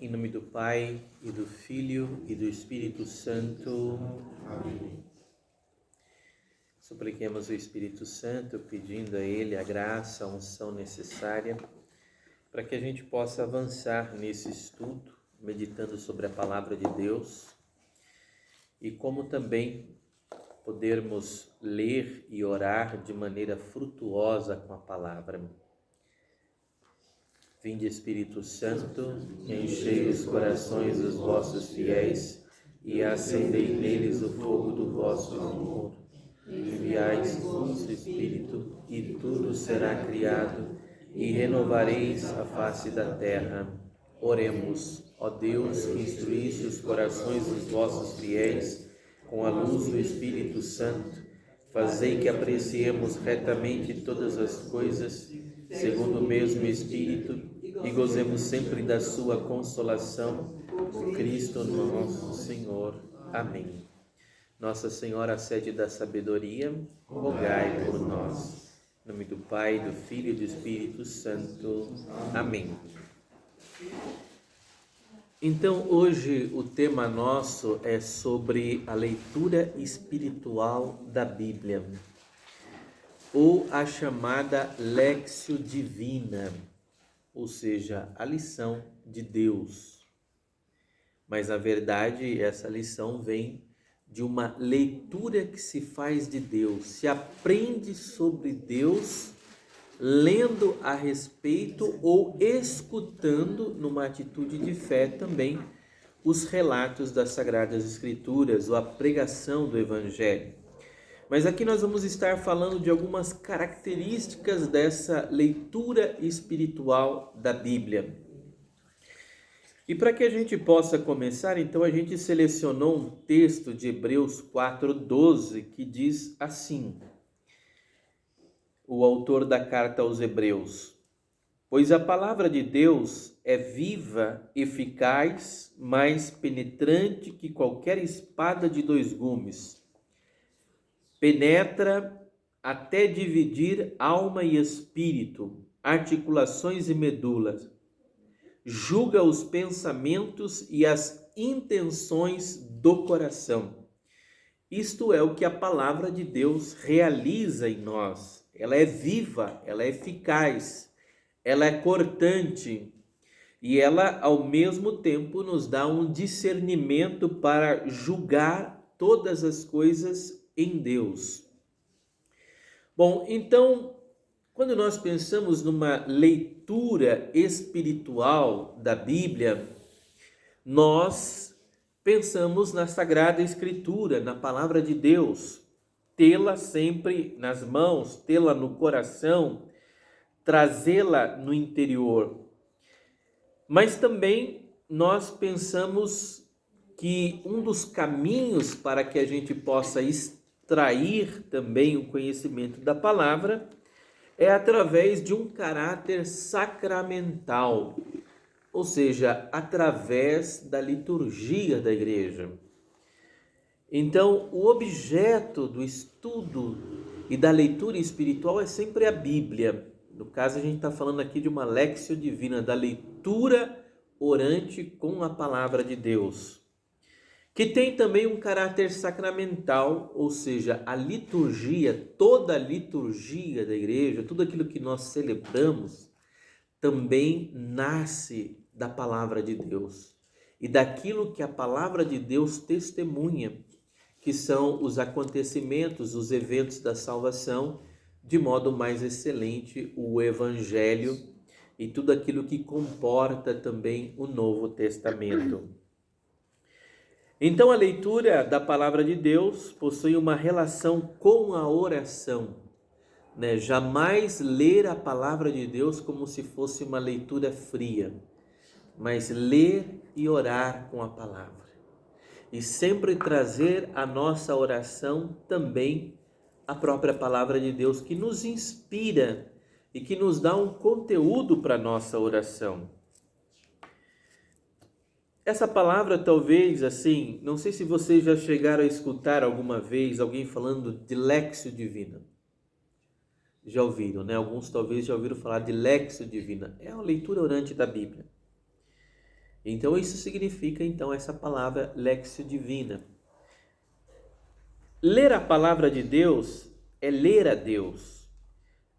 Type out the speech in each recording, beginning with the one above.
Em nome do Pai, e do Filho, e do Espírito Santo. Amém. Supliquemos o Espírito Santo, pedindo a Ele a graça, a unção necessária, para que a gente possa avançar nesse estudo, meditando sobre a Palavra de Deus, e como também podermos ler e orar de maneira frutuosa com a Palavra. Vinde, Espírito Santo, enchei os corações dos vossos fiéis e acendei neles o fogo do vosso amor. Enviai vosso Espírito, e tudo será criado, e renovareis a face da terra. Oremos, ó Deus, que instruísse os corações dos vossos fiéis com a luz do Espírito Santo, fazei que apreciemos retamente todas as coisas, segundo o mesmo Espírito, e gozemos sempre da sua consolação, por Cristo nosso Senhor. Amém. Nossa Senhora, sede da sabedoria, rogai por nós. Em nome do Pai, do Filho e do Espírito Santo. Amém. Então, hoje o tema nosso é sobre a leitura espiritual da Bíblia, ou a chamada Lectio Divina, ou seja, a lição de Deus. Mas, na verdade, essa lição vem de uma leitura que se faz de Deus, se aprende sobre Deus, lendo a respeito ou escutando, numa atitude de fé também, os relatos das Sagradas Escrituras, ou a pregação do Evangelho. Mas aqui nós vamos estar falando de algumas características dessa leitura espiritual da Bíblia. E para que a gente possa começar, então a gente selecionou um texto de Hebreus 4:12 que diz assim: o autor da carta aos Hebreus: pois a palavra de Deus é viva, eficaz, mais penetrante que qualquer espada de 2 gumes. Penetra até dividir alma e espírito, articulações e medulas. Julga os pensamentos e as intenções do coração. Isto é o que a palavra de Deus realiza em nós. Ela é viva, ela é eficaz, ela é cortante e ela, ao mesmo tempo, nos dá um discernimento para julgar todas as coisas em Deus. Bom, então, quando nós pensamos numa leitura espiritual da Bíblia, nós pensamos na Sagrada Escritura, na Palavra de Deus, tê-la sempre nas mãos, tê-la no coração, trazê-la no interior. Mas também nós pensamos que um dos caminhos para que a gente possa extrair também o conhecimento da palavra é através de um caráter sacramental, ou seja, através da liturgia da igreja. Então, o objeto do estudo e da leitura espiritual é sempre a Bíblia. No caso, a gente está falando aqui de uma Lectio Divina, da leitura orante com a palavra de Deus, que tem também um caráter sacramental, ou seja, a liturgia, toda a liturgia da igreja, tudo aquilo que nós celebramos, também nasce da palavra de Deus e daquilo que a palavra de Deus testemunha, que são os acontecimentos, os eventos da salvação, de modo mais excelente o Evangelho e tudo aquilo que comporta também o Novo Testamento. Então a leitura da palavra de Deus possui uma relação com a oração, né? Jamais ler a palavra de Deus como se fosse uma leitura fria, mas ler e orar com a palavra. E sempre trazer a nossa oração também a própria palavra de Deus, que nos inspira e que nos dá um conteúdo para a nossa oração. Essa palavra talvez, assim, não sei se vocês já chegaram a escutar alguma vez alguém falando de Lectio Divina. Já ouviram, né? Alguns talvez já ouviram falar de Lectio Divina. É uma leitura orante da Bíblia. Então isso significa então essa palavra Lectio Divina. Ler a palavra de Deus é ler a Deus,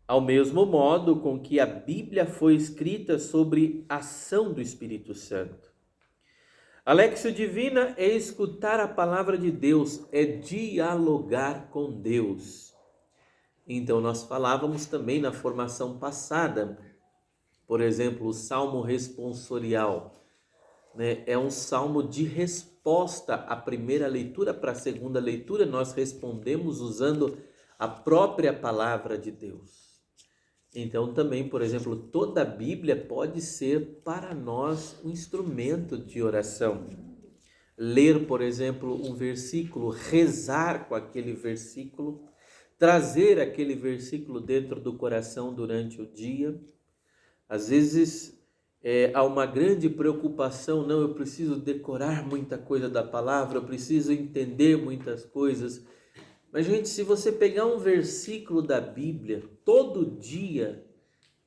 ao mesmo modo com que a Bíblia foi escrita sobre a ação do Espírito Santo. A Lectio Divina é escutar a palavra de Deus, é dialogar com Deus. Então nós falávamos também na formação passada, por exemplo, o Salmo responsorial, né? É um salmo de resposta à primeira leitura. Para a segunda leitura, nós respondemos usando a própria palavra de Deus. Então também, por exemplo, toda a Bíblia pode ser para nós um instrumento de oração. Ler, por exemplo, um versículo, rezar com aquele versículo, trazer aquele versículo dentro do coração durante o dia. Às vezes há uma grande preocupação, não, eu preciso decorar muita coisa da palavra, eu preciso entender muitas coisas. Mas, gente, se você pegar um versículo da Bíblia todo dia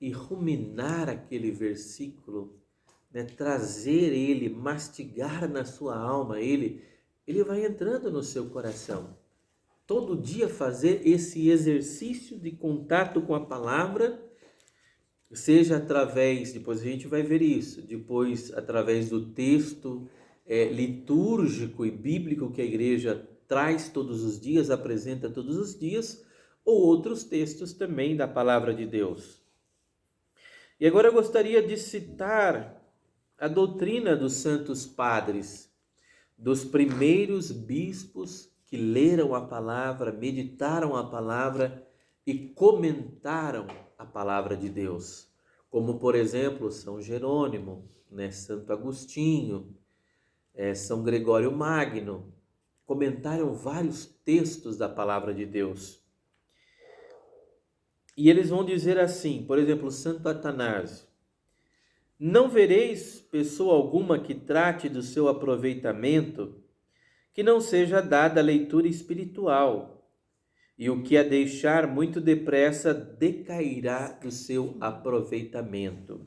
e ruminar aquele versículo, né, trazer ele, mastigar na sua alma ele vai entrando no seu coração. Todo dia fazer esse exercício de contato com a palavra, seja através, depois a gente vai ver isso, depois através do texto litúrgico e bíblico que a igreja traz todos os dias, apresenta todos os dias, ou outros textos também da palavra de Deus. E agora eu gostaria de citar a doutrina dos santos padres, dos primeiros bispos que leram a palavra, meditaram a palavra e comentaram a palavra de Deus, como por exemplo São Jerônimo, né, Santo Agostinho, São Gregório Magno, comentaram vários textos da palavra de Deus. E eles vão dizer assim, por exemplo, Santo Atanásio: não vereis pessoa alguma que trate do seu aproveitamento que não seja dada a leitura espiritual, e o que a deixar muito depressa decairá do seu aproveitamento.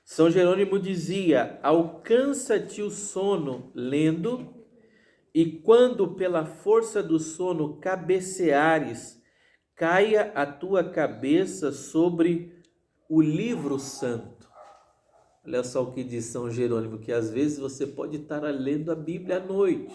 São Jerônimo dizia: alcança-te o sono lendo, e quando pela força do sono cabeceares, caia a tua cabeça sobre o livro santo. Olha só o que diz São Jerônimo, que às vezes você pode estar lendo a Bíblia à noite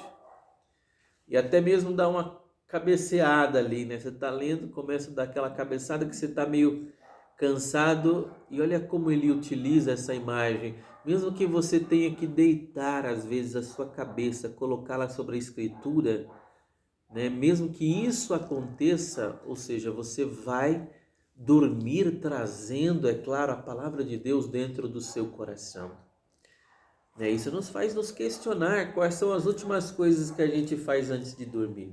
e até mesmo dar uma cabeceada ali, né? Você está lendo, começa a dar aquela cabeçada que você está meio cansado, e olha como ele utiliza essa imagem. Mesmo que você tenha que deitar às vezes a sua cabeça, colocá-la sobre a escritura, né? Mesmo que isso aconteça, ou seja, você vai dormir trazendo, é claro, a palavra de Deus dentro do seu coração. Isso nos faz nos questionar quais são as últimas coisas que a gente faz antes de dormir.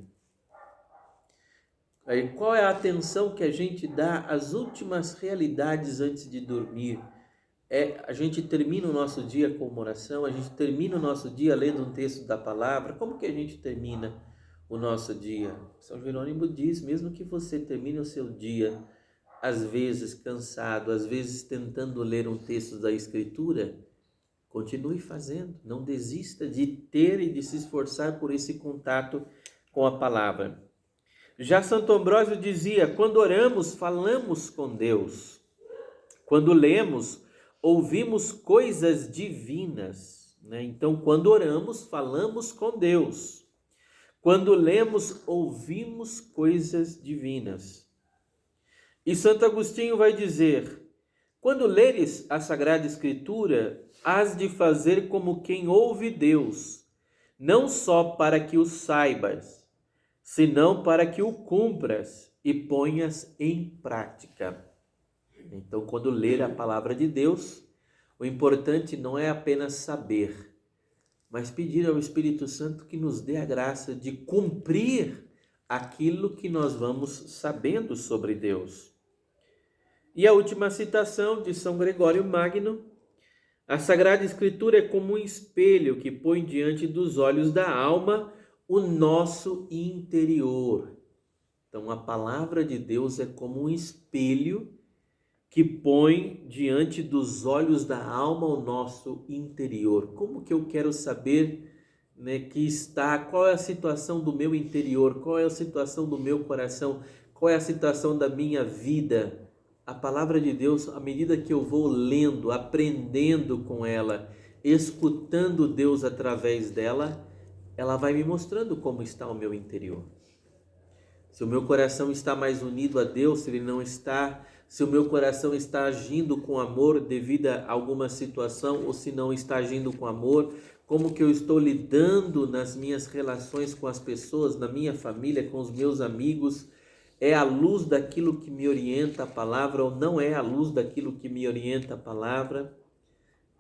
Qual é a atenção que a gente dá às últimas realidades antes de dormir? A gente termina o nosso dia com uma oração, a gente termina o nosso dia lendo um texto da palavra. Como que a gente termina o nosso dia? São Jerônimo diz, mesmo que você termine o seu dia, às vezes cansado, às vezes tentando ler um texto da Escritura, continue fazendo, não desista de ter e de se esforçar por esse contato com a palavra. Já Santo Ambrósio dizia: quando oramos, falamos com Deus. Quando lemos, ouvimos coisas divinas. Então, quando oramos, falamos com Deus. Quando lemos, ouvimos coisas divinas. E Santo Agostinho vai dizer: quando leres a Sagrada Escritura, hás de fazer como quem ouve Deus, não só para que o saibas, senão para que o cumpras e ponhas em prática. Então, quando ler a palavra de Deus, o importante não é apenas saber, mas pedir ao Espírito Santo que nos dê a graça de cumprir aquilo que nós vamos sabendo sobre Deus. E a última citação de São Gregório Magno: a Sagrada Escritura é como um espelho que põe diante dos olhos da alma o nosso interior. Então, a palavra de Deus é como um espelho que põe diante dos olhos da alma o nosso interior. Como que eu quero saber, né, qual é a situação do meu interior, qual é a situação do meu coração, qual é a situação da minha vida? A palavra de Deus, à medida que eu vou lendo, aprendendo com ela, escutando Deus através dela, ela vai me mostrando como está o meu interior. Se o meu coração está mais unido a Deus, se ele não está, se o meu coração está agindo com amor devido a alguma situação, ou se não está agindo com amor, como que eu estou lidando nas minhas relações com as pessoas, na minha família, com os meus amigos, é à luz daquilo que me orienta a palavra ou não é à luz daquilo que me orienta a palavra?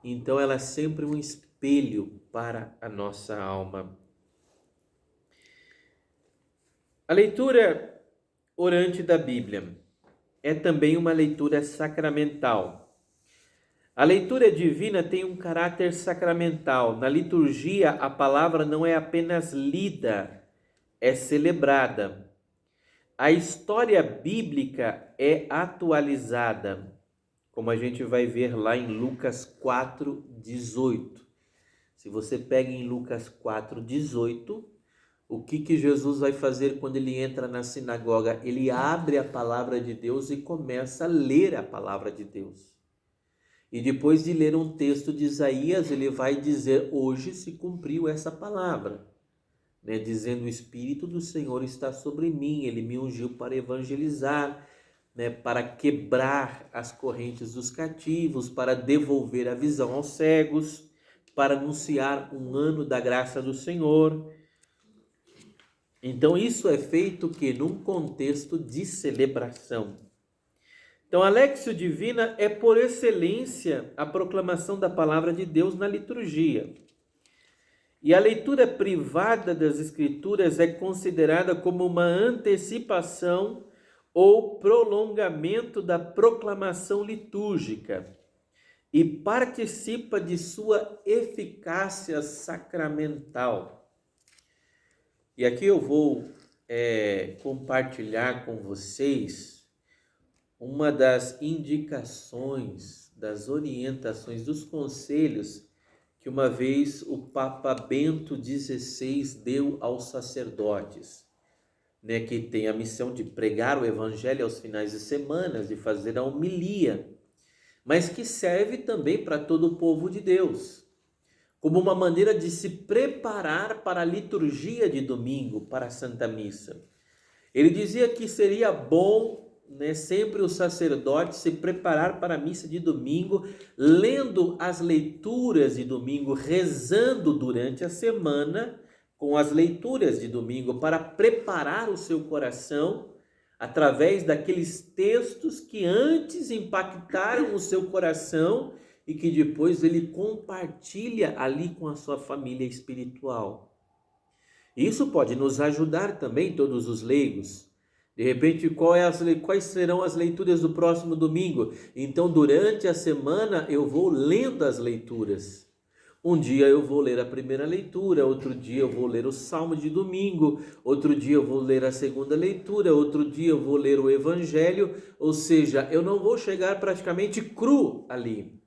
Então ela é sempre um espelho para a nossa alma. A leitura orante da Bíblia é também uma leitura sacramental. A leitura divina tem um caráter sacramental. Na liturgia, a palavra não é apenas lida, é celebrada. A história bíblica é atualizada, como a gente vai ver lá em Lucas 4:18. Se você pega em Lucas 4:18, o que Jesus vai fazer quando ele entra na sinagoga? Ele abre a palavra de Deus e começa a ler a palavra de Deus. E depois de ler um texto de Isaías, ele vai dizer: hoje se cumpriu essa palavra, né? Dizendo: o Espírito do Senhor está sobre mim, ele me ungiu para evangelizar, né? Para quebrar as correntes dos cativos, para devolver a visão aos cegos, para anunciar um ano da graça do Senhor. Então isso é feito que num contexto de celebração. Então a Léxio Divina é por excelência a proclamação da palavra de Deus na liturgia. E a leitura privada das Escrituras é considerada como uma antecipação ou prolongamento da proclamação litúrgica e participa de sua eficácia sacramental. E aqui eu vou compartilhar com vocês uma das indicações, das orientações, dos conselhos que uma vez o Papa Bento XVI deu aos sacerdotes, né, que tem a missão de pregar o evangelho aos finais de semana, de fazer a homilia, mas que serve também para todo o povo de Deus, como uma maneira de se preparar para a liturgia de domingo, para a Santa Missa. Ele dizia que seria bom, né, sempre o sacerdote se preparar para a missa de domingo, lendo as leituras de domingo, rezando durante a semana com as leituras de domingo, para preparar o seu coração através daqueles textos que antes impactaram o seu coração e que depois ele compartilha ali com a sua família espiritual. Isso pode nos ajudar também, todos os leigos. De repente, quais serão as leituras do próximo domingo? Então, durante a semana, eu vou lendo as leituras. Um dia eu vou ler a primeira leitura, outro dia eu vou ler o Salmo de domingo, outro dia eu vou ler a segunda leitura, outro dia eu vou ler o Evangelho. Ou seja, eu não vou chegar praticamente cru ali.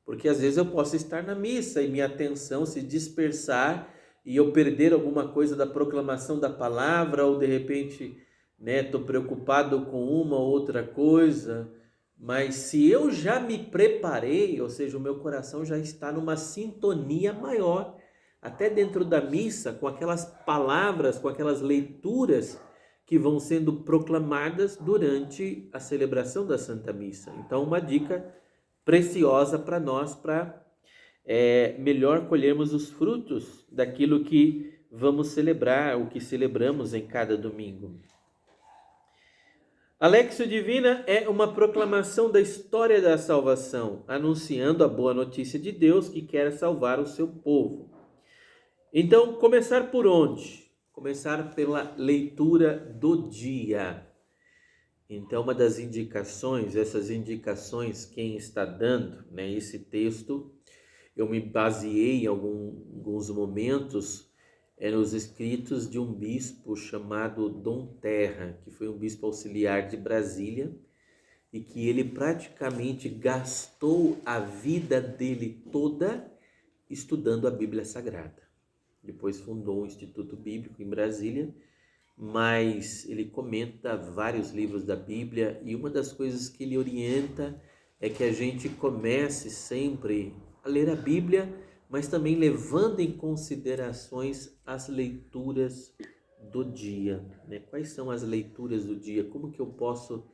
Porque às vezes eu posso estar na missa e minha atenção se dispersar e eu perder alguma coisa da proclamação da palavra, ou de repente, né, estou preocupado com uma ou outra coisa. Mas se eu já me preparei, ou seja, o meu coração já está numa sintonia maior, até dentro da missa, com aquelas palavras, com aquelas leituras que vão sendo proclamadas durante a celebração da Santa Missa. Então, uma dica preciosa para nós, para melhor colhermos os frutos daquilo que vamos celebrar, o que celebramos em cada domingo. A Léxio Divina é uma proclamação da história da salvação, anunciando a boa notícia de Deus que quer salvar o seu povo. Então, começar por onde? Começar pela leitura do dia. Então, uma das indicações, essas indicações, quem está dando, né, esse texto, eu me baseei em alguns momentos nos escritos de um bispo chamado Dom Terra, que foi um bispo auxiliar de Brasília, e que ele praticamente gastou a vida dele toda estudando a Bíblia Sagrada. Depois fundou um Instituto Bíblico em Brasília, mas ele comenta vários livros da Bíblia e uma das coisas que ele orienta é que a gente comece sempre a ler a Bíblia, mas também levando em considerações as leituras do dia, né? Quais são as leituras do dia? Como que eu posso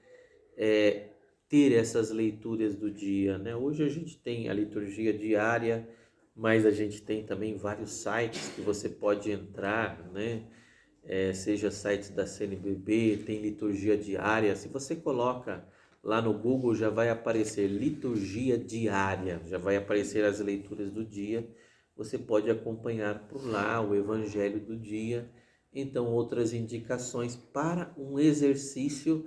ter essas leituras do dia, né? Hoje a gente tem a liturgia diária, mas a gente tem também vários sites que você pode entrar, né? Seja sites da CNBB, tem liturgia diária. Se você coloca lá no Google, já vai aparecer liturgia diária, já vai aparecer as leituras do dia. Você pode acompanhar por lá o evangelho do dia, então outras indicações para um exercício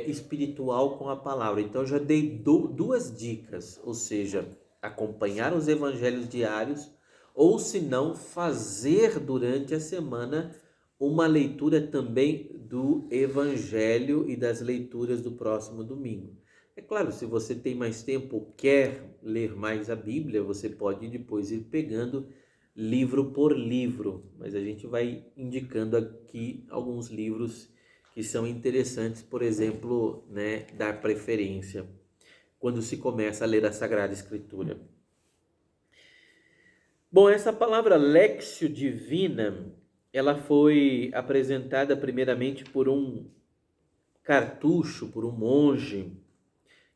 espiritual com a palavra. Então já dei duas dicas, ou seja, acompanhar os evangelhos diários, ou se não, fazer durante a semana uma leitura também do evangelho e das leituras do próximo domingo. É claro, se você tem mais tempo, quer ler mais a Bíblia, você pode depois ir pegando livro por livro, mas a gente vai indicando aqui alguns livros que são interessantes, por exemplo, né, dar preferência quando se começa a ler a Sagrada Escritura. Bom, essa palavra Lectio Divina, ela foi apresentada primeiramente por um cartucho, por um monge.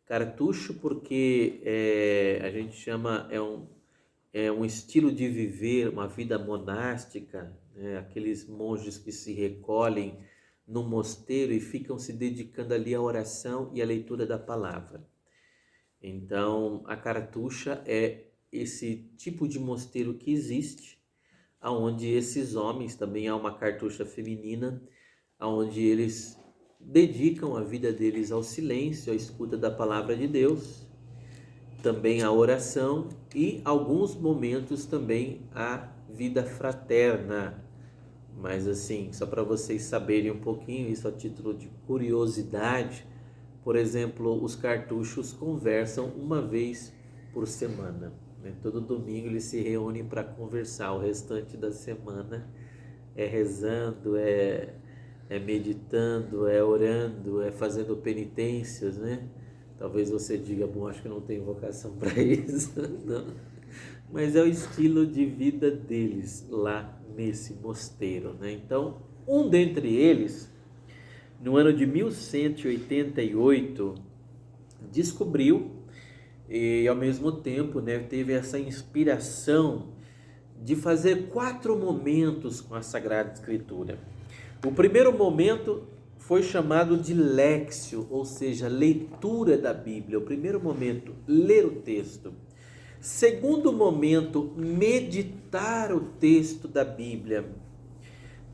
Cartucho porque a gente chama, é um estilo de viver, uma vida monástica, né? Aqueles monges que se recolhem no mosteiro e ficam se dedicando ali à oração e à leitura da palavra. Então, a cartucha é esse tipo de mosteiro que existe, onde esses homens, também há uma cartucha feminina, onde eles dedicam a vida deles ao silêncio, à escuta da palavra de Deus, também à oração e alguns momentos também à vida fraterna. Mas assim, só para vocês saberem um pouquinho, isso a título de curiosidade, por exemplo, os cartuchos conversam uma vez por semana, né? Todo domingo eles se reúnem para conversar, o restante da semana é rezando, é meditando, é orando, é fazendo penitências, né? Talvez você diga, bom, acho que eu não tenho vocação para isso, não. Mas é o estilo de vida deles lá nesse mosteiro, né? Então, um dentre eles, no ano de 1188, descobriu e ao mesmo tempo, né, teve essa inspiração de fazer 4 momentos com a Sagrada Escritura. O primeiro momento foi chamado de Lexio, ou seja, leitura da Bíblia. O primeiro momento, ler o texto. Segundo momento, meditar o texto da Bíblia.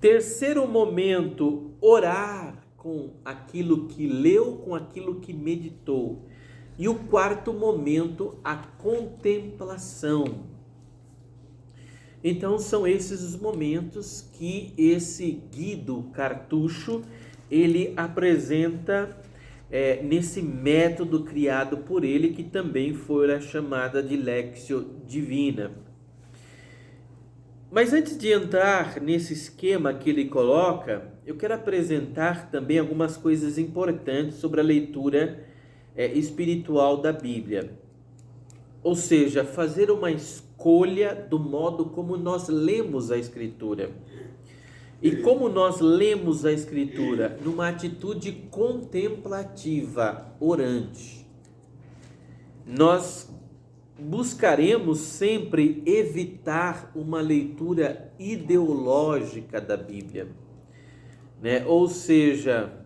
Terceiro momento, orar com aquilo que leu, com aquilo que meditou. E o quarto momento, a contemplação. Então são esses os momentos que esse Guido Cartucho, ele apresenta nesse método criado por ele, que também foi a chamada de Lectio Divina. Mas antes de entrar nesse esquema que ele coloca, eu quero apresentar também algumas coisas importantes sobre a leitura espiritual da Bíblia. Ou seja, fazer uma escolha do modo como nós lemos a Escritura. E como nós lemos a Escritura? Numa atitude contemplativa, orante. Nós buscaremos sempre evitar uma leitura ideológica da Bíblia, né? Ou seja,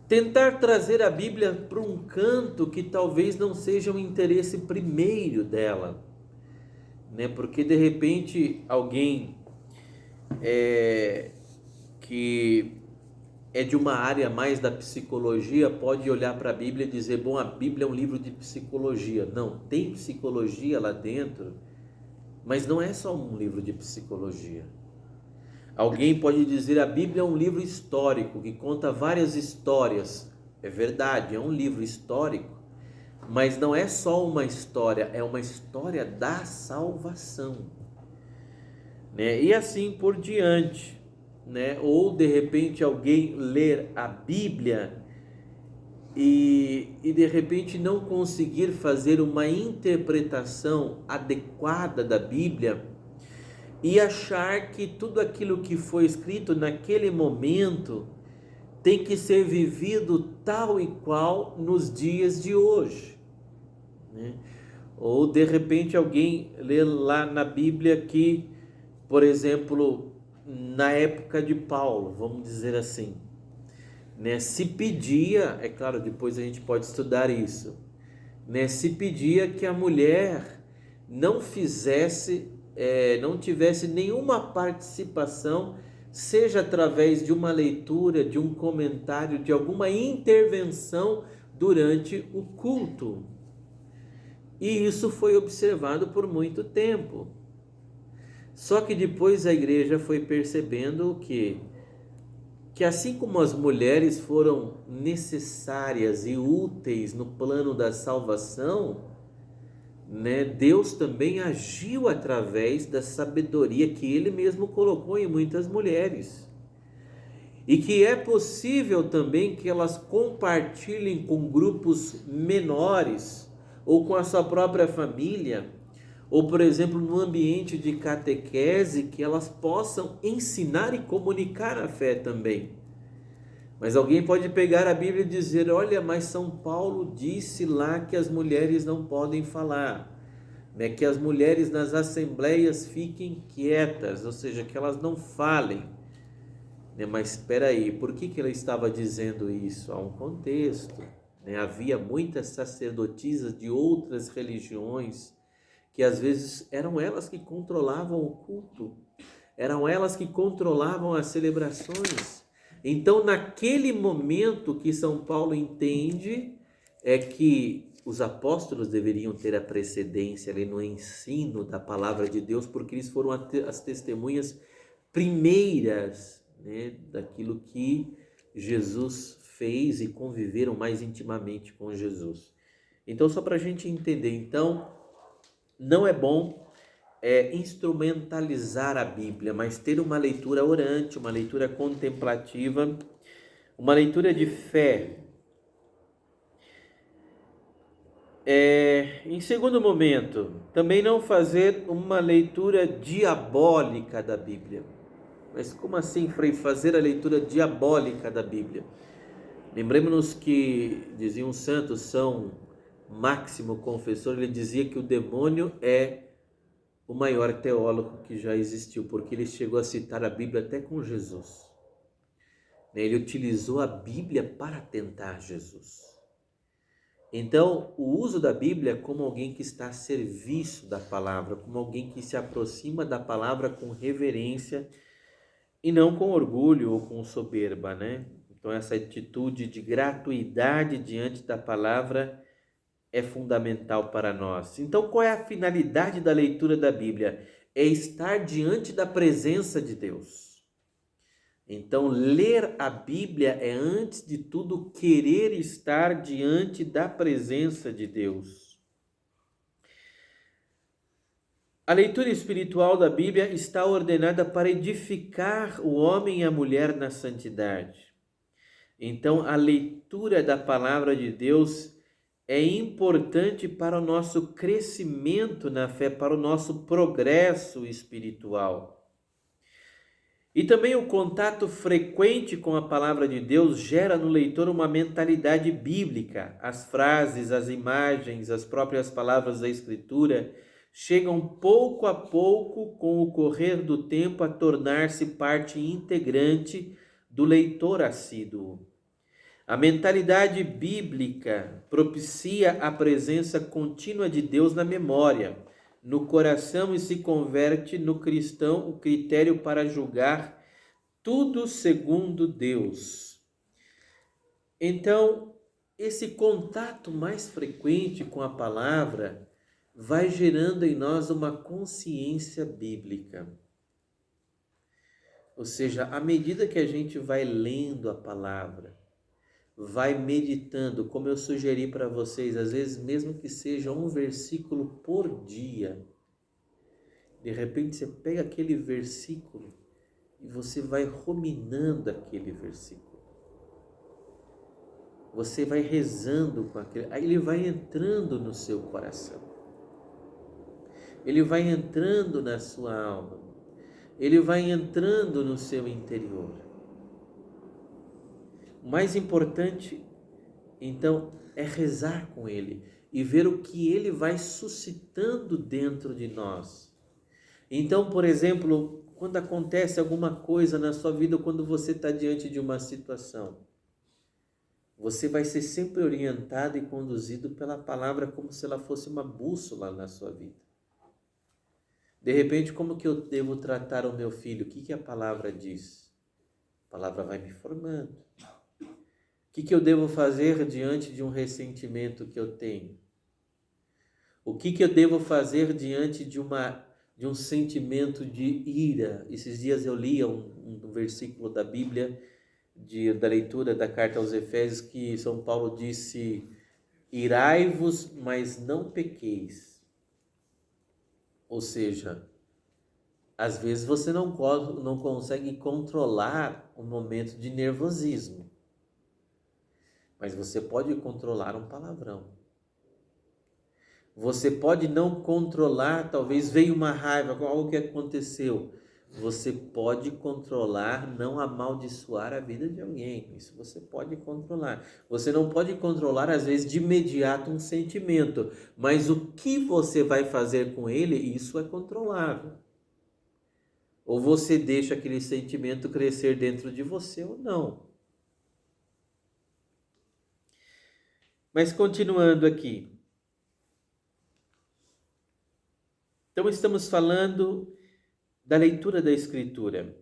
tentar trazer a Bíblia para um canto que talvez não seja o interesse primeiro dela, né? Porque de repente alguém que é de uma área mais da psicologia pode olhar para a Bíblia e dizer, bom, a Bíblia é um livro de psicologia. Não, tem psicologia lá dentro, mas não é só um livro de psicologia. Alguém pode dizer, a Bíblia é um livro histórico que conta várias histórias. é verdade, é um livro histórico, mas não é só uma história, é uma história da salvação, né? E assim por diante, né? Ou de repente alguém ler a Bíblia e de repente não conseguir fazer uma interpretação adequada da Bíblia e achar que tudo aquilo que foi escrito naquele momento tem que ser vivido tal e qual nos dias de hoje, né? Ou de repente alguém lê lá na Bíblia que, por exemplo, na época de Paulo, vamos dizer assim, né, se pedia, é claro, depois a gente pode estudar isso, né, se pedia que a mulher não fizesse, não tivesse nenhuma participação, seja através de uma leitura, de um comentário, de alguma intervenção durante o culto. E isso foi observado por muito tempo. Só que depois a igreja foi percebendo que assim como as mulheres foram necessárias e úteis no plano da salvação, né, Deus também agiu através da sabedoria que Ele mesmo colocou em muitas mulheres. E que é possível também que elas compartilhem com grupos menores ou com a sua própria família, ou por exemplo no ambiente de catequese, que elas possam ensinar e comunicar a fé também. Mas alguém pode pegar a Bíblia e dizer: olha, mas São Paulo disse lá que as mulheres não podem falar, né? Que as mulheres nas assembleias fiquem quietas, ou seja, que elas não falem, né? Mas espera aí, por que ela estava dizendo isso? Há um contexto, né? Havia muitas sacerdotisas de outras religiões que às vezes eram elas que controlavam o culto, eram elas que controlavam as celebrações. Então, naquele momento que São Paulo entende é que os apóstolos deveriam ter a precedência ali no ensino da palavra de Deus, porque eles foram as testemunhas primeiras, né, daquilo que Jesus fez e conviveram mais intimamente com Jesus. Então, só para a gente entender, então, não é bom instrumentalizar a Bíblia, mas ter uma leitura orante, uma leitura contemplativa, uma leitura de fé. Em segundo momento, também não fazer uma leitura diabólica da Bíblia. Mas como assim, Frei, fazer a leitura diabólica da Bíblia? Lembremos-nos que dizia um santo, São Máximo Confessor, ele dizia que o demônio é o maior teólogo que já existiu, porque ele chegou a citar a Bíblia até com Jesus. Ele utilizou a Bíblia para tentar Jesus. Então, o uso da Bíblia é como alguém que está a serviço da palavra, como alguém que se aproxima da palavra com reverência e não com orgulho ou com soberba, né? Então, essa atitude de gratuidade diante da palavra é fundamental para nós. Então, qual é a finalidade da leitura da Bíblia? É estar diante da presença de Deus. Então, ler a Bíblia é, antes de tudo, querer estar diante da presença de Deus. A leitura espiritual da Bíblia está ordenada para edificar o homem e a mulher na santidade. Então, a leitura da palavra de Deus é importante para o nosso crescimento na fé, para o nosso progresso espiritual. E também o contato frequente com a palavra de Deus gera no leitor uma mentalidade bíblica. As frases, as imagens, as próprias palavras da Escritura chegam pouco a pouco, com o correr do tempo, a tornar-se parte integrante do leitor assíduo. A mentalidade bíblica propicia a presença contínua de Deus na memória, no coração, e se converte no cristão o critério para julgar tudo segundo Deus. Então, esse contato mais frequente com a palavra vai gerando em nós uma consciência bíblica. Ou seja, à medida que a gente vai lendo a palavra, vai meditando, como eu sugeri para vocês, às vezes mesmo que seja um versículo por dia. De repente você pega aquele versículo e você vai ruminando aquele versículo. Você vai rezando com aquele, aí ele vai entrando no seu coração. Ele vai entrando na sua alma. Ele vai entrando no seu interior. O mais importante, então, é rezar com ele e ver o que ele vai suscitando dentro de nós. Então, por exemplo, quando acontece alguma coisa na sua vida, quando você está diante de uma situação, você vai ser sempre orientado e conduzido pela palavra como se ela fosse uma bússola na sua vida. De repente, como que eu devo tratar o meu filho? O que a palavra diz? A palavra vai me formando. O que eu devo fazer diante de um ressentimento que eu tenho? O que eu devo fazer diante de um sentimento de ira? Esses dias eu li um versículo da Bíblia, da leitura da carta aos Efésios, que São Paulo disse: irai-vos, mas não pequeis. Ou seja, às vezes você não consegue controlar um momento de nervosismo, mas você pode controlar um palavrão. Você pode não controlar, talvez veio uma raiva com algo que aconteceu. Você pode controlar, não amaldiçoar a vida de alguém. Isso você pode controlar. Você não pode controlar, às vezes, de imediato um sentimento. Mas o que você vai fazer com ele, isso é controlável. Ou você deixa aquele sentimento crescer dentro de você ou não. Mas continuando aqui. Então estamos falando da leitura da Escritura.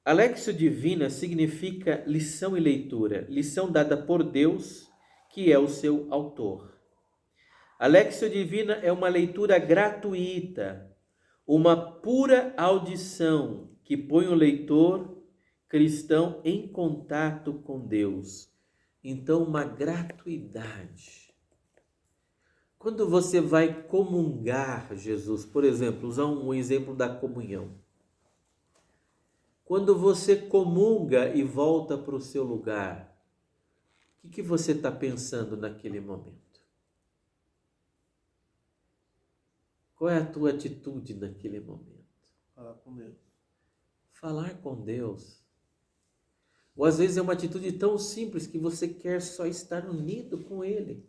A Léxio Divina significa lição e leitura, lição dada por Deus, que é o seu autor. A Léxio Divina é uma leitura gratuita, uma pura audição que põe o leitor cristão em contato com Deus. Então, uma gratuidade. Quando você vai comungar Jesus, por exemplo, usar um exemplo da comunhão. Quando você comunga e volta para o seu lugar, o que você está pensando naquele momento? Qual é a tua atitude naquele momento? Falar com Deus. Falar com Deus. Ou às vezes é uma atitude tão simples que você quer só estar unido com Ele.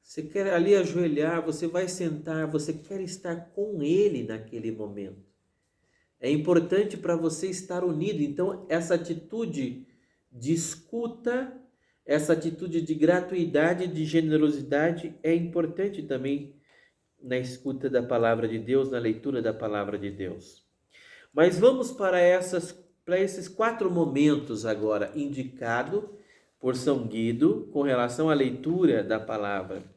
Você quer ali ajoelhar, você vai sentar, você quer estar com Ele naquele momento. É importante para você estar unido. Então, essa atitude de escuta, essa atitude de gratuidade, de generosidade é importante também na escuta da palavra de Deus, na leitura da palavra de Deus. Mas vamos para esses 4 momentos agora, indicado por São Guido com relação à leitura da palavra.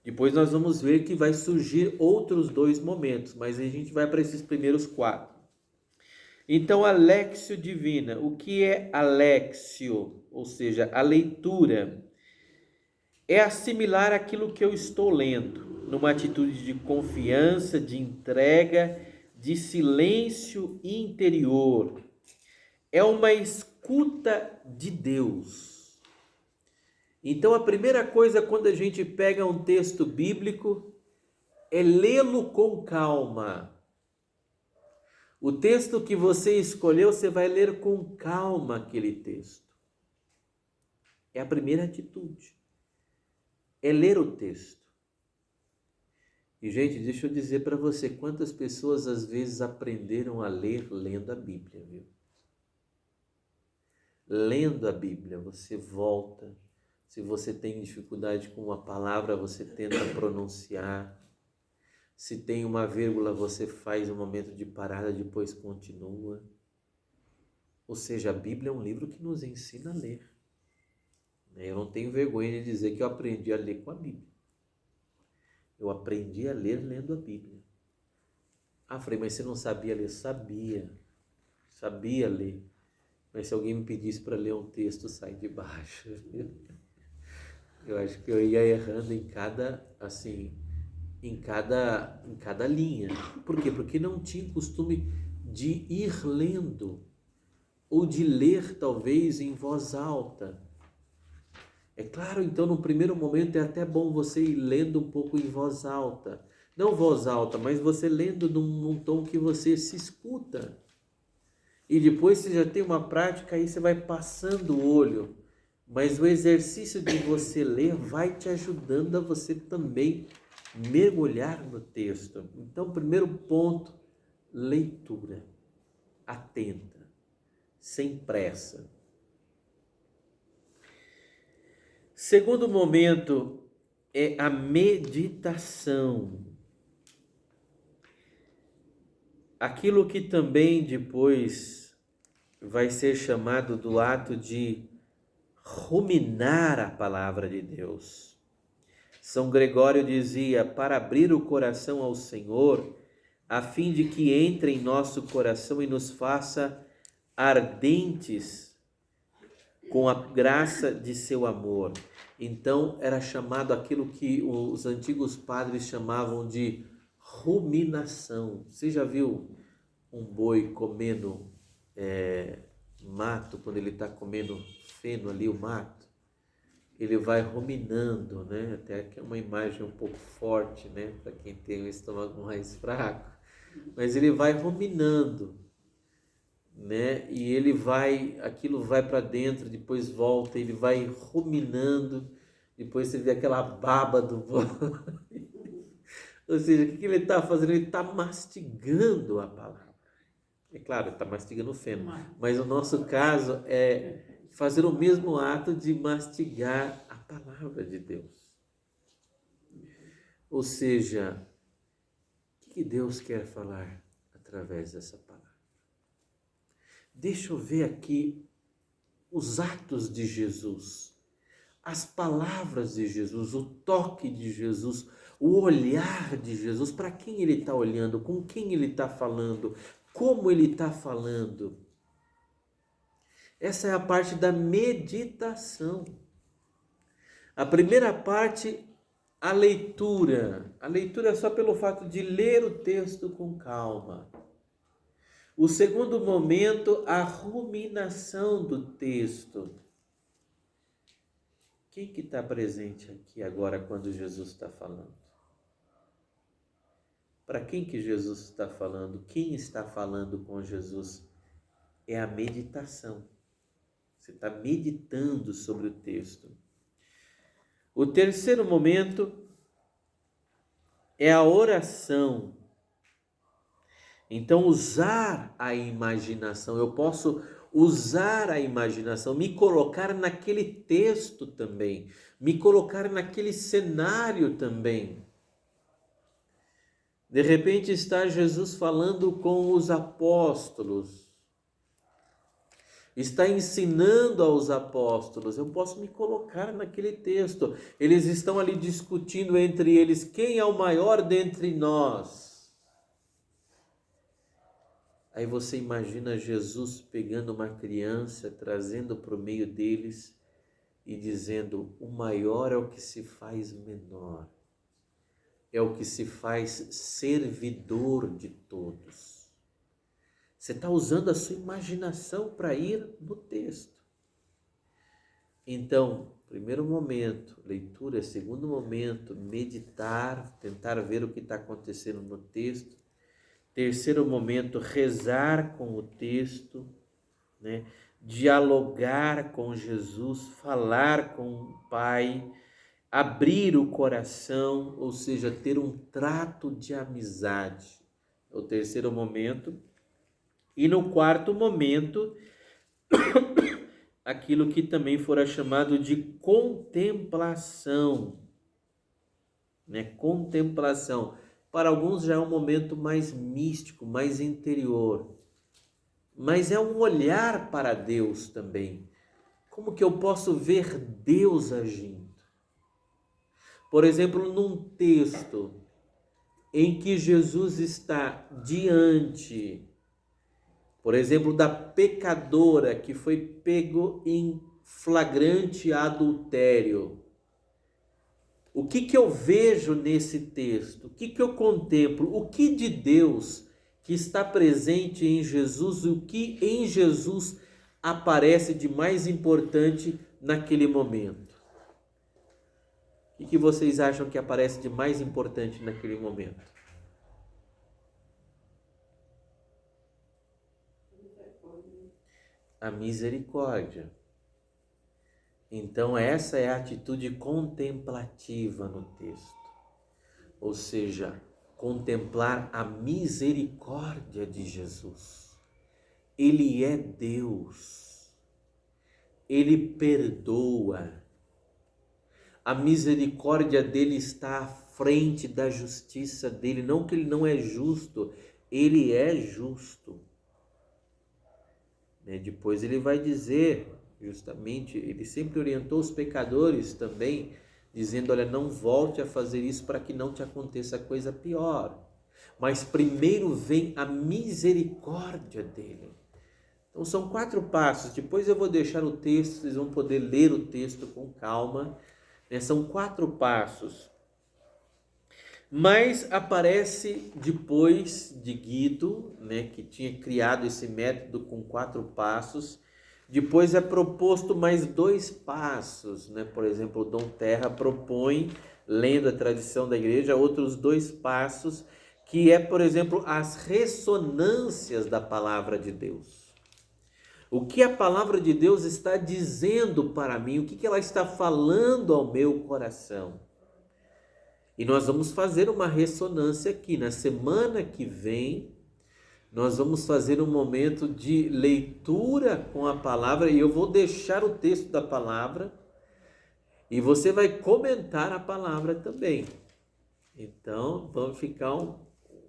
Depois nós vamos ver que vai surgir outros 2 momentos, mas a gente vai para esses primeiros 4. Então, a Léxio Divina. O que é a Léxio? Ou seja, a leitura. É assimilar aquilo que eu estou lendo, numa atitude de confiança, de entrega, de silêncio interior. É uma escuta de Deus. Então, a primeira coisa quando a gente pega um texto bíblico é lê-lo com calma. O texto que você escolheu, você vai ler com calma aquele texto. É a primeira atitude. É ler o texto. E, gente, deixa eu dizer para você, quantas pessoas às vezes aprenderam a ler lendo a Bíblia, viu? Lendo a Bíblia, você volta. Se você tem dificuldade com uma palavra, você tenta pronunciar. Se tem uma vírgula, você faz um momento de parada, depois continua. Ou seja, a Bíblia é um livro que nos ensina a ler. Eu não tenho vergonha de dizer que eu aprendi a ler com a Bíblia. Eu aprendi a ler lendo a Bíblia. Ah, falei, mas você não sabia ler? Sabia ler. Mas se alguém me pedisse para ler um texto, sai de baixo. Eu acho que eu ia errando em cada linha. Por quê? Porque não tinha costume de ir lendo, ou de ler talvez em voz alta. É claro, então, no primeiro momento é até bom você ir lendo um pouco em voz alta. Não voz alta, mas você lendo num tom que você se escuta. E depois você já tem uma prática, aí você vai passando o olho. Mas o exercício de você ler vai te ajudando a você também mergulhar no texto. Então, primeiro ponto, leitura. Atenta, sem pressa. Segundo momento é a meditação. Aquilo que também depois vai ser chamado do ato de ruminar a palavra de Deus. São Gregório dizia: para abrir o coração ao Senhor, a fim de que entre em nosso coração e nos faça ardentes com a graça de seu amor. Então era chamado aquilo que os antigos padres chamavam de ruminação. Você já viu um boi comendo mato, quando ele está comendo feno ali, o mato? Ele vai ruminando, né? Até que é uma imagem um pouco forte, né? Para quem tem o estômago mais fraco. Mas ele vai ruminando, né? E aquilo vai para dentro, depois volta, ele vai ruminando, depois você vê aquela baba do boi. Ou seja, o que ele está fazendo? Ele está mastigando a palavra. É claro, ele está mastigando o feno, mas o nosso caso é fazer o mesmo ato de mastigar a palavra de Deus. Ou seja, o que Deus quer falar através dessa palavra? Deixa eu ver aqui os atos de Jesus, as palavras de Jesus, o toque de Jesus, o olhar de Jesus. Para quem ele está olhando, com quem ele está falando, como ele está falando. Essa é a parte da meditação. A primeira parte, a leitura. A leitura é só pelo fato de ler o texto com calma. O segundo momento, a ruminação do texto. Quem que está presente aqui agora quando Jesus está falando? Para quem que Jesus está falando? Quem está falando com Jesus? É a meditação. Você está meditando sobre o texto. O terceiro momento é a oração. Então, usar a imaginação. Eu posso usar a imaginação, me colocar naquele texto também, me colocar naquele cenário também. De repente está Jesus falando com os apóstolos, está ensinando aos apóstolos. Eu posso me colocar naquele texto. Eles estão ali discutindo entre eles quem é o maior dentre nós. Aí você imagina Jesus pegando uma criança, trazendo para o meio deles e dizendo: o maior é o que se faz menor, é o que se faz servidor de todos. Você está usando a sua imaginação para ir no texto. Então, primeiro momento, leitura. Segundo momento, meditar, tentar ver o que está acontecendo no texto. Terceiro momento, rezar com o texto, né? Dialogar com Jesus, falar com o Pai, abrir o coração, ou seja, ter um trato de amizade. É o terceiro momento. E no quarto momento, aquilo que também fora chamado de contemplação, né? Contemplação. Para alguns já é um momento mais místico, mais interior. Mas é um olhar para Deus também. Como que eu posso ver Deus agindo? Por exemplo, num texto em que Jesus está diante Por exemplo, da pecadora que foi pego em flagrante adultério. O que eu vejo nesse texto? O que eu contemplo? O que de Deus que está presente em Jesus, o que em Jesus aparece de mais importante naquele momento? O que vocês acham que aparece de mais importante naquele momento? A misericórdia. Então, essa é a atitude contemplativa no texto. Ou seja, contemplar a misericórdia de Jesus. Ele é Deus. Ele perdoa. A misericórdia dele está à frente da justiça dele. Não que ele não é justo, ele é justo. Depois ele vai dizer, justamente, ele sempre orientou os pecadores também, dizendo, olha, não volte a fazer isso para que não te aconteça coisa pior. Mas primeiro vem a misericórdia dele. Então são 4 passos, depois eu vou deixar o texto, vocês vão poder ler o texto com calma. São 4 passos. Mas aparece depois de Guido, que tinha criado esse método com 4 passos, depois é proposto mais 2 passos, Por exemplo, Dom Terra propõe, lendo a tradição da igreja, outros 2 passos, que é, por exemplo, as ressonâncias da palavra de Deus. O que a palavra de Deus está dizendo para mim, o que ela está falando ao meu coração. E nós vamos fazer uma ressonância aqui. Na semana que vem, nós vamos fazer um momento de leitura com a palavra e eu vou deixar o texto da palavra e você vai comentar a palavra também. Então, vamos ficar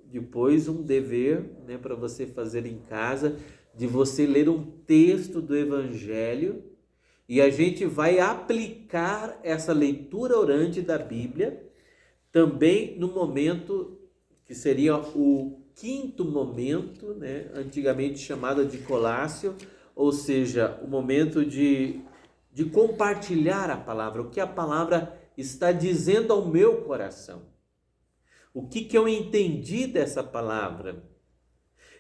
depois um dever, para você fazer em casa, de você ler um texto do Evangelho e a gente vai aplicar essa leitura orante da Bíblia também no momento que seria o 5º momento, antigamente chamado de colácio, ou seja, o momento de compartilhar a palavra, o que a palavra está dizendo ao meu coração. O que eu entendi dessa palavra?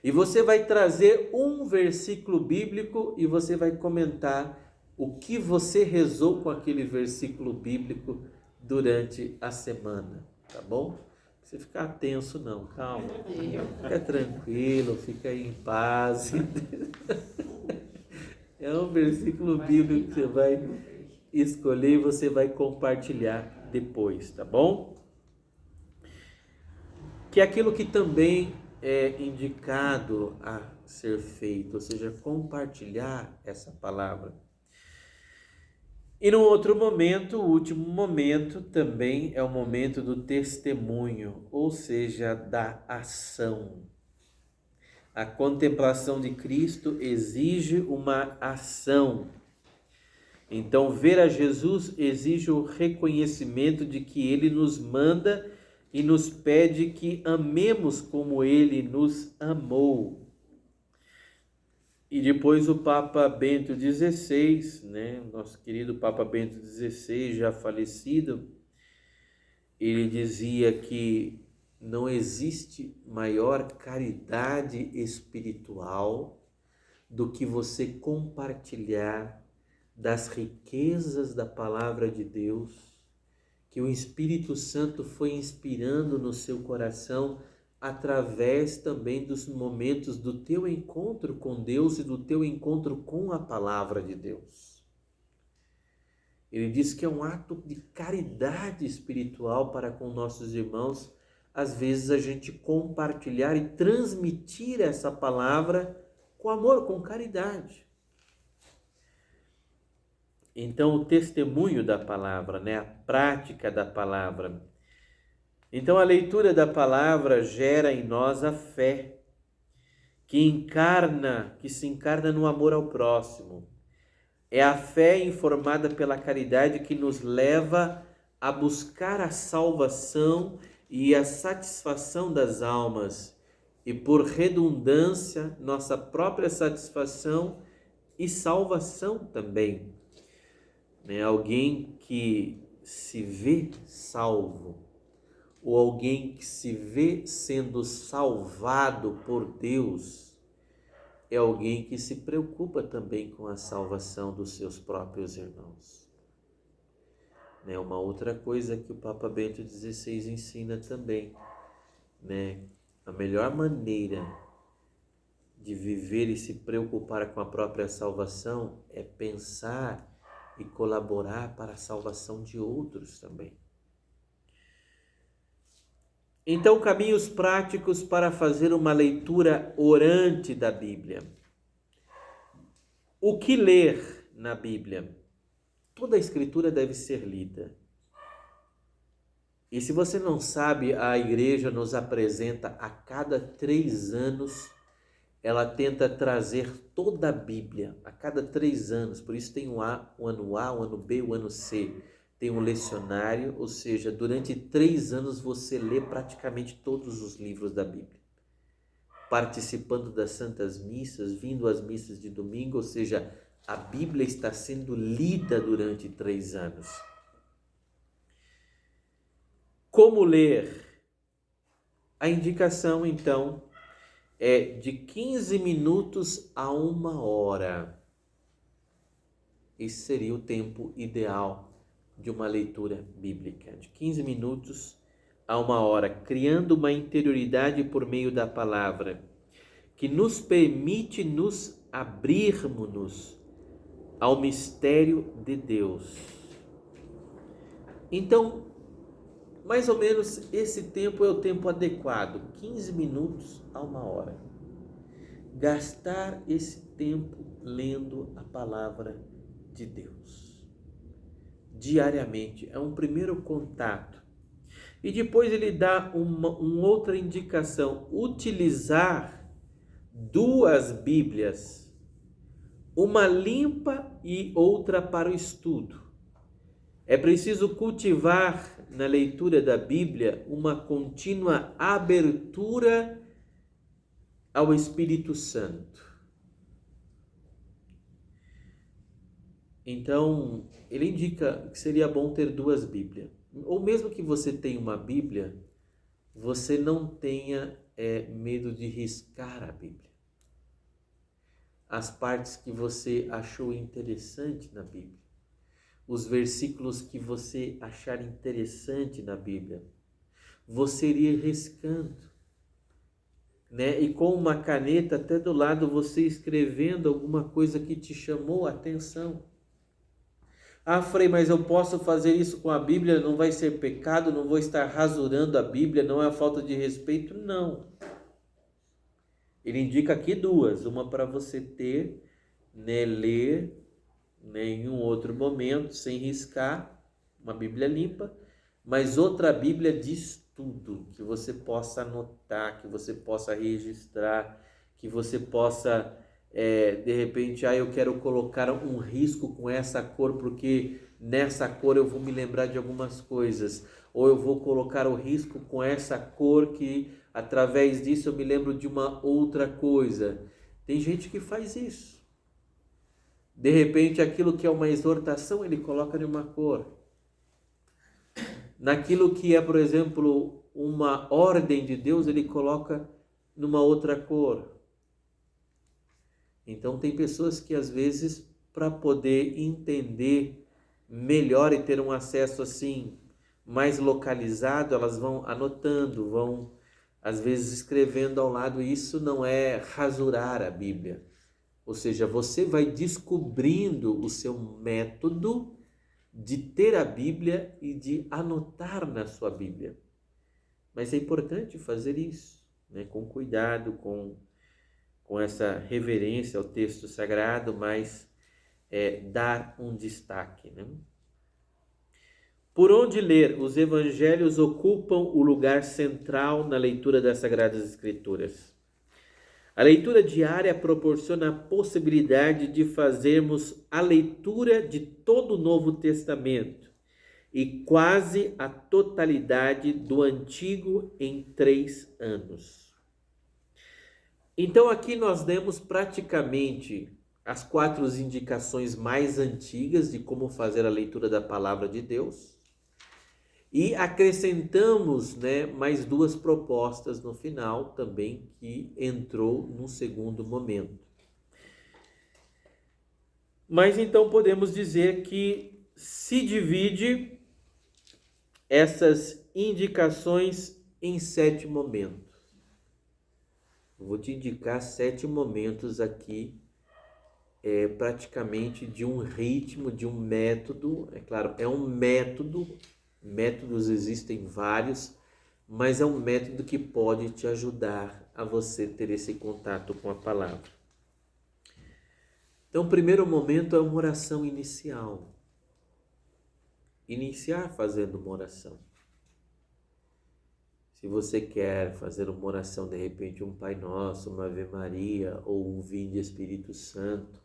E você vai trazer um versículo bíblico e você vai comentar o que você rezou com aquele versículo bíblico durante a semana, tá bom? Você ficar tenso não, calma. Fica tranquilo, fica aí em paz. É um versículo bíblico que você vai escolher e você vai compartilhar depois, tá bom? Que é aquilo que também é indicado a ser feito, ou seja, compartilhar essa palavra. E no outro momento, o último momento, também é o momento do testemunho, ou seja, da ação. A contemplação de Cristo exige uma ação. Então, ver a Jesus exige o reconhecimento de que Ele nos manda e nos pede que amemos como Ele nos amou. E depois o Papa Bento XVI, nosso querido Papa Bento XVI, já falecido, ele dizia que não existe maior caridade espiritual do que você compartilhar das riquezas da palavra de Deus, que o Espírito Santo foi inspirando no seu coração através também dos momentos do teu encontro com Deus e do teu encontro com a palavra de Deus. Ele diz que é um ato de caridade espiritual para com nossos irmãos, às vezes a gente compartilhar e transmitir essa palavra com amor, com caridade. Então, o testemunho da palavra, a prática da palavra. Então, a leitura da palavra gera em nós a fé, que se encarna no amor ao próximo. É a fé informada pela caridade que nos leva a buscar a salvação e a satisfação das almas e, por redundância, nossa própria satisfação e salvação também. Alguém que se vê salvo, ou alguém que se vê sendo salvado por Deus, é alguém que se preocupa também com a salvação dos seus próprios irmãos. Uma outra coisa que o Papa Bento XVI ensina também, a melhor maneira de viver e se preocupar com a própria salvação é pensar e colaborar para a salvação de outros também. Então, caminhos práticos para fazer uma leitura orante da Bíblia. O que ler na Bíblia? Toda a Escritura deve ser lida. E se você não sabe, a igreja nos apresenta a cada 3 anos, ela tenta trazer toda a Bíblia, a cada 3 anos. Por isso tem o ano A, o ano B, o ano C. Tem um lecionário, ou seja, durante 3 anos você lê praticamente todos os livros da Bíblia. Participando das santas missas, vindo às missas de domingo, ou seja, a Bíblia está sendo lida durante 3 anos. Como ler? A indicação, então, é de 15 minutos a 1 hora. Esse seria o tempo ideal de uma leitura bíblica, de 15 minutos a 1 hora, criando uma interioridade por meio da palavra, que nos permite nos abrirmos ao mistério de Deus. Então, mais ou menos esse tempo é o tempo adequado, 15 minutos a 1 hora. Gastar esse tempo lendo a palavra de Deus diariamente é um primeiro contato. E depois ele dá uma outra indicação: utilizar 2 Bíblias, uma limpa e outra para o estudo. É preciso cultivar na leitura da Bíblia uma contínua abertura ao Espírito Santo. Então, ele indica que seria bom ter 2 Bíblias. Ou mesmo que você tenha uma Bíblia, você não tenha medo de riscar a Bíblia. As partes que você achou interessante na Bíblia. Os versículos que você achar interessante na Bíblia. Você iria riscando. E com uma caneta até do lado você escrevendo alguma coisa que te chamou a atenção. Ah, Frei, mas eu posso fazer isso com a Bíblia? Não vai ser pecado? Não vou estar rasurando a Bíblia? Não é falta de respeito? Não. Ele indica aqui 2. Uma para você ter, ler em um outro momento, sem riscar, uma Bíblia limpa. Mas outra Bíblia de estudo, que você possa anotar, que você possa registrar, que você possa... de repente, eu quero colocar um risco com essa cor, porque nessa cor eu vou me lembrar de algumas coisas. Ou eu vou colocar o risco com essa cor, que através disso eu me lembro de uma outra coisa. Tem gente que faz isso. De repente, aquilo que é uma exortação, ele coloca em uma cor. Naquilo que é, por exemplo, uma ordem de Deus, ele coloca numa outra cor. Então, tem pessoas que, às vezes, para poder entender melhor e ter um acesso assim mais localizado, elas vão anotando, vão, às vezes, escrevendo ao lado. Isso não é rasurar a Bíblia. Ou seja, você vai descobrindo o seu método de ter a Bíblia e de anotar na sua Bíblia. Mas é importante fazer isso, com cuidado, com essa reverência ao texto sagrado, mas dar um destaque. Por onde ler? Os evangelhos ocupam o lugar central na leitura das Sagradas Escrituras. A leitura diária proporciona a possibilidade de fazermos a leitura de todo o Novo Testamento e quase a totalidade do Antigo em 3 anos. Então aqui nós demos praticamente as 4 indicações mais antigas de como fazer a leitura da palavra de Deus e acrescentamos, né, mais 2 propostas no final também que entrou no segundo momento. Mas então podemos dizer que se divide essas indicações em 7 momentos. Eu vou te indicar 7 momentos aqui, praticamente de um ritmo, de um método. É claro, é um método, métodos existem vários, mas é um método que pode te ajudar a você ter esse contato com a palavra. Então, o primeiro momento é uma oração inicial. Iniciar fazendo uma oração. Se você quer fazer uma oração, de repente um Pai Nosso, uma Ave Maria, ou um Vinde Espírito Santo,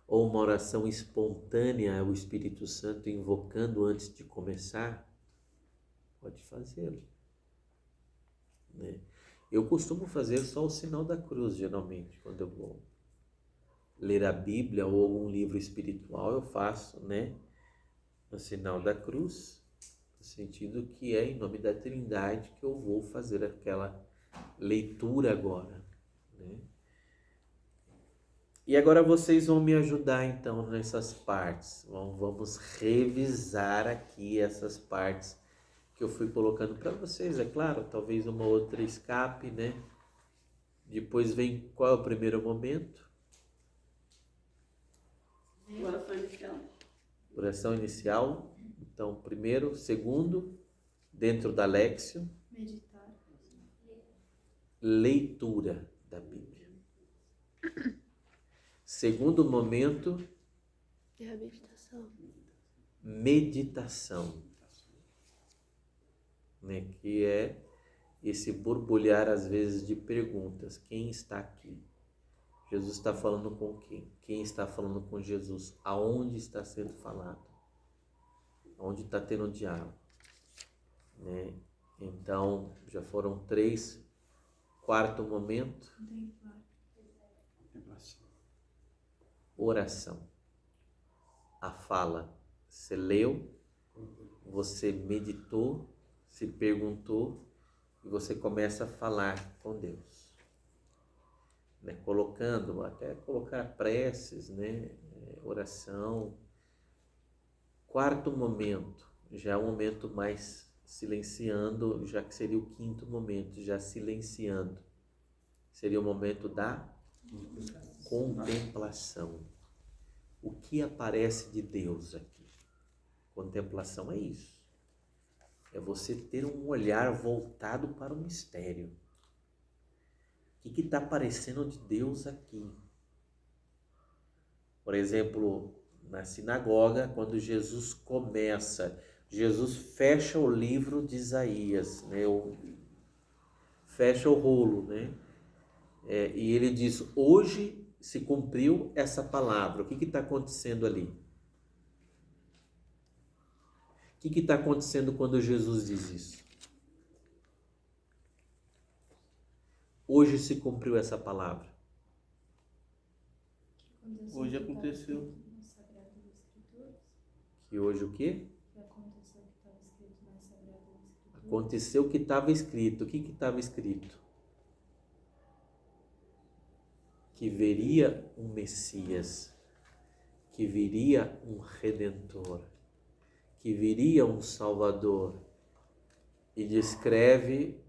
ou uma oração espontânea ao Espírito Santo, invocando antes de começar, pode fazê-lo, né? Eu costumo fazer só o sinal da cruz, geralmente, quando eu vou ler a Bíblia ou algum livro espiritual, eu faço, né, o sinal da cruz, no sentido que é em nome da Trindade que eu vou fazer aquela leitura agora, né? E agora vocês vão me ajudar então nessas partes. Vamos revisar aqui essas partes que eu fui colocando para vocês, é claro, talvez uma outra escape, né? Depois vem qual é o primeiro momento? Oração inicial. Oração inicial. Então, primeiro, segundo, dentro da Léxio, Meditar. leitura da Bíblia. Segundo momento, Reabilitação. meditação, né? Que é esse borbulhar às vezes de perguntas. Quem está aqui? Jesus está falando com quem? Quem está falando com Jesus? Aonde está sendo falado? Onde está tendo diálogo, né? Então, já foram 3. Quarto momento, oração. A fala. Você leu, você meditou, se perguntou e você começa a falar com Deus, né? Colocando, até colocar preces, né? Oração. Quarto momento, já é um momento mais silenciando, já que seria o quinto momento, já silenciando. Seria o momento da contemplação. O que aparece de Deus aqui? Contemplação é isso. É você ter um olhar voltado para o mistério. O que está aparecendo de Deus aqui? Por exemplo, na sinagoga, quando Jesus começa, Jesus fecha o livro de Isaías, né? Fecha o rolo, né? E ele diz, hoje se cumpriu essa palavra. O que está acontecendo ali? O que está acontecendo quando Jesus diz isso? Hoje se cumpriu essa palavra. Hoje aconteceu. Que hoje o quê? Aconteceu o que estava escrito Aconteceu o que estava escrito. O nas Sagradas Escrituras. que estava escrito? Que viria um Messias, que viria um Redentor, que viria um Salvador, e descreve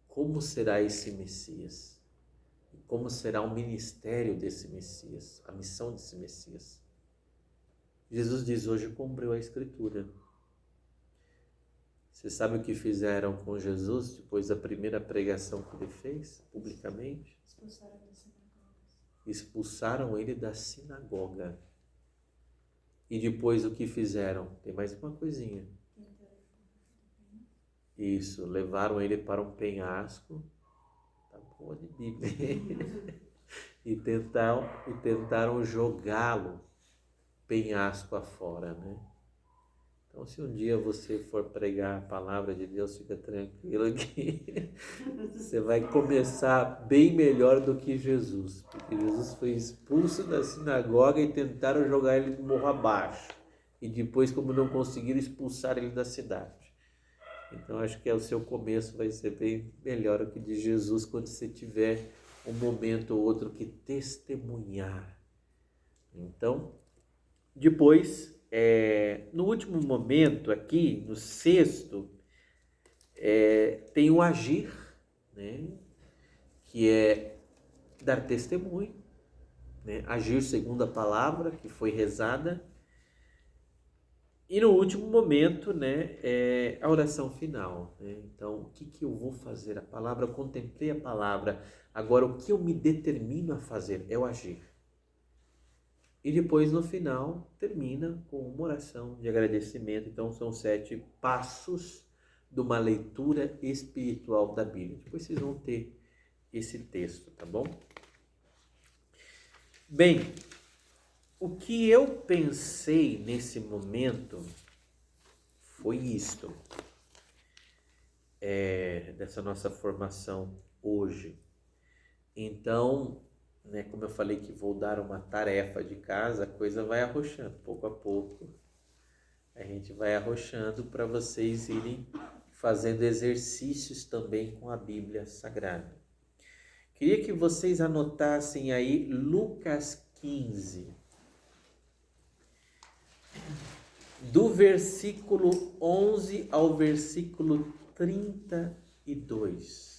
como será esse Messias, como será o ministério desse Messias, a missão desse Messias. Jesus diz, hoje cumpriu a Escritura. Você sabe o que fizeram com Jesus depois da primeira pregação que ele fez publicamente? Expulsaram ele da sinagoga. E depois o que fizeram? Tem mais uma coisinha. Isso, levaram ele para um penhasco. Tá boa de Bíblia. e tentaram jogá-lo penhasco afora, né? Então, se um dia você for pregar a palavra de Deus, fica tranquilo que você vai começar bem melhor do que Jesus. Porque Jesus foi expulso da sinagoga e tentaram jogar ele de morro abaixo. E depois, como não conseguiram, expulsar ele da cidade. Então, acho que o seu começo vai ser bem melhor do que de Jesus quando você tiver um momento ou outro que testemunhar. Então, depois, no último momento aqui, no sexto, tem o agir, né? Que é dar testemunho, né? Agir segundo a palavra que foi rezada. E no último momento, né, é a oração final, né? Então, o que eu vou fazer? A palavra, eu contemplei a palavra, agora o que eu me determino a fazer é o agir. E depois, no final, termina com uma oração de agradecimento. Então, são 7 passos de uma leitura espiritual da Bíblia. Depois vocês vão ter esse texto, tá bom? Bem, o que eu pensei nesse momento foi isto, dessa nossa formação hoje. Então, né, como eu falei que vou dar uma tarefa de casa, a coisa vai arrochando, pouco a pouco. A gente vai arrochando para vocês irem fazendo exercícios também com a Bíblia Sagrada. Queria que vocês anotassem aí Lucas 15, do versículo 11 ao versículo 32.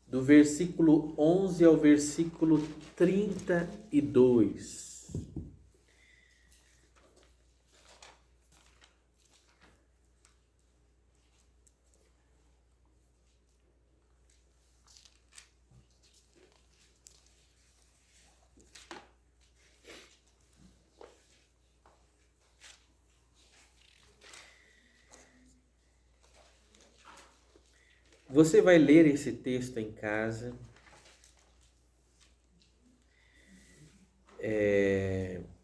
Do versículo 11 ao versículo 32. Você vai ler esse texto em casa.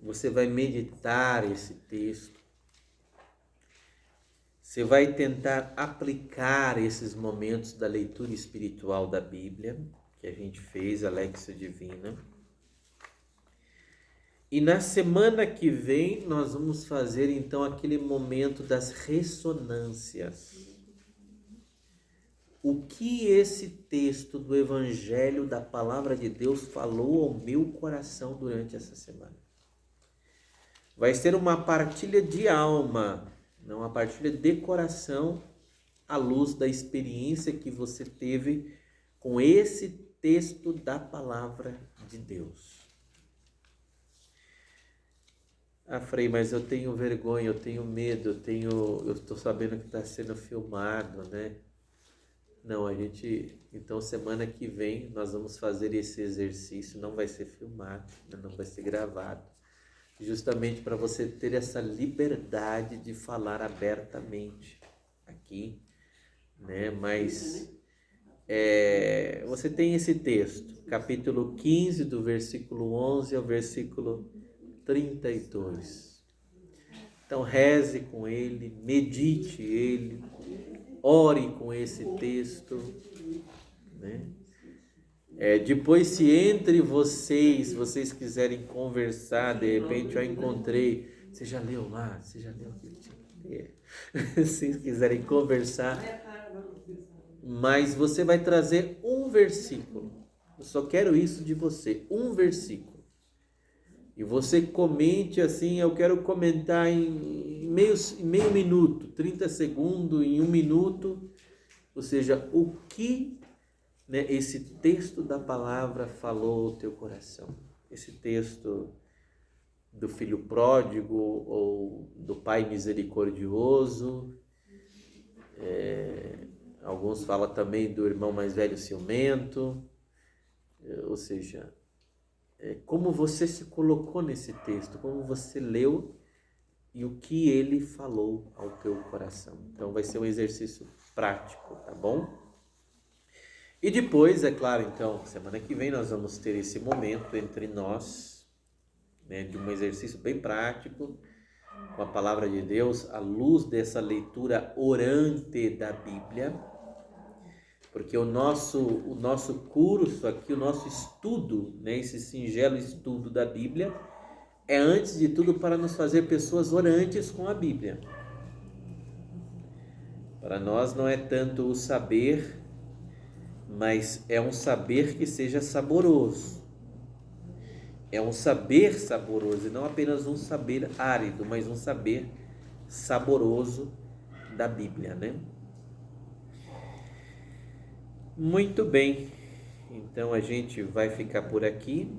Você vai meditar esse texto. Você vai tentar aplicar esses momentos da leitura espiritual da Bíblia, que a gente fez, a Lexio Divina. E na semana que vem, nós vamos fazer então aquele momento das ressonâncias. O que esse texto do Evangelho, da Palavra de Deus, falou ao meu coração durante essa semana? Vai ser uma partilha de alma, não uma partilha de coração, à luz da experiência que você teve com esse texto da Palavra de Deus. Ah, Frei, mas eu tenho vergonha, eu tenho medo, eu estou sabendo que está sendo filmado, né? Não, então semana que vem nós vamos fazer esse exercício, não vai ser filmado, não vai ser gravado, justamente para você ter essa liberdade de falar abertamente aqui, né? Mas você tem esse texto, capítulo 15, do versículo 11 ao versículo 32. Então reze com ele, medite ele, ore com esse texto, né? Depois, se entre vocês quiserem conversar, de repente eu encontrei, você já leu lá? Você já leu o que eu tinha que ler? Se vocês quiserem conversar, mas você vai trazer um versículo. Eu só quero isso de você, um versículo. E você comente assim, eu quero comentar em meio minuto, 30 segundos, em 1 minuto. Ou seja, o que, né, esse texto da palavra falou ao teu coração. Esse texto do filho pródigo ou do pai misericordioso. Alguns falam também do irmão mais velho ciumento. Ou seja, como você se colocou nesse texto, como você leu e o que ele falou ao teu coração. Então vai ser um exercício prático, tá bom? E depois, é claro, então, semana que vem nós vamos ter esse momento entre nós, né, de um exercício bem prático com a palavra de Deus, à luz dessa leitura orante da Bíblia, porque o nosso curso aqui, o nosso estudo, né, esse singelo estudo da Bíblia, é antes de tudo para nos fazer pessoas orantes com a Bíblia. Para nós não é tanto o saber, mas é um saber que seja saboroso. É um saber saboroso, e não apenas um saber árido, mas um saber saboroso da Bíblia, né? Muito bem, então a gente vai ficar por aqui.